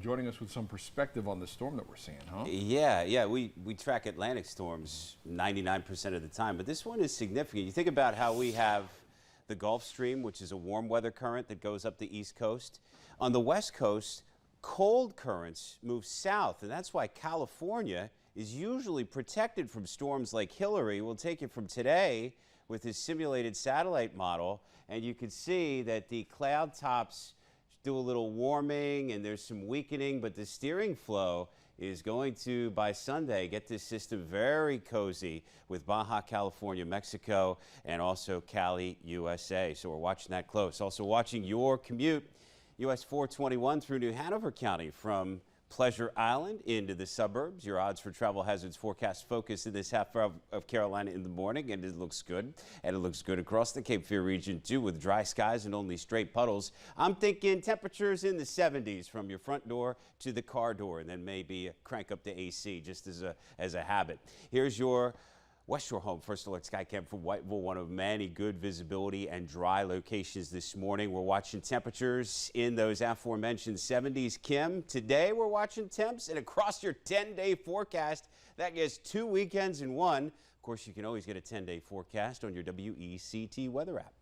joining us with some perspective on the storm that we're seeing, huh? Yeah. We track Atlantic storms 99% of the time, but this one is significant. You think about how we have the Gulf Stream, which is a warm weather current that goes up the East Coast. On the West Coast, cold currents move south, and that's why California is usually protected from storms like Hillary. We'll take it from today with this simulated satellite model, and you can see that the cloud tops do a little warming and there's some weakening, but the steering flow is going to, by Sunday, get this system very cozy with Baja California, Mexico, and also Cali, USA. So we're watching that close. Also watching your commute, US 421 through New Hanover County from Pleasure Island into the suburbs. Your odds for travel hazards forecast focus in this half of Carolina in the morning, and it looks good. And it looks good across the Cape Fear region too, with dry skies and only straight puddles. I'm thinking temperatures in the 70s from your front door to the car door, and then maybe crank up the AC just as a habit. Here's your West Shore Home First Alert Skycam from Whiteville, one of many good visibility and dry locations this morning. We're watching temperatures in those aforementioned 70s. Kim, today we're watching temps, and across your 10-day forecast, that gets 2 weekends in one. Of course, you can always get a 10-day forecast on your WECT weather app.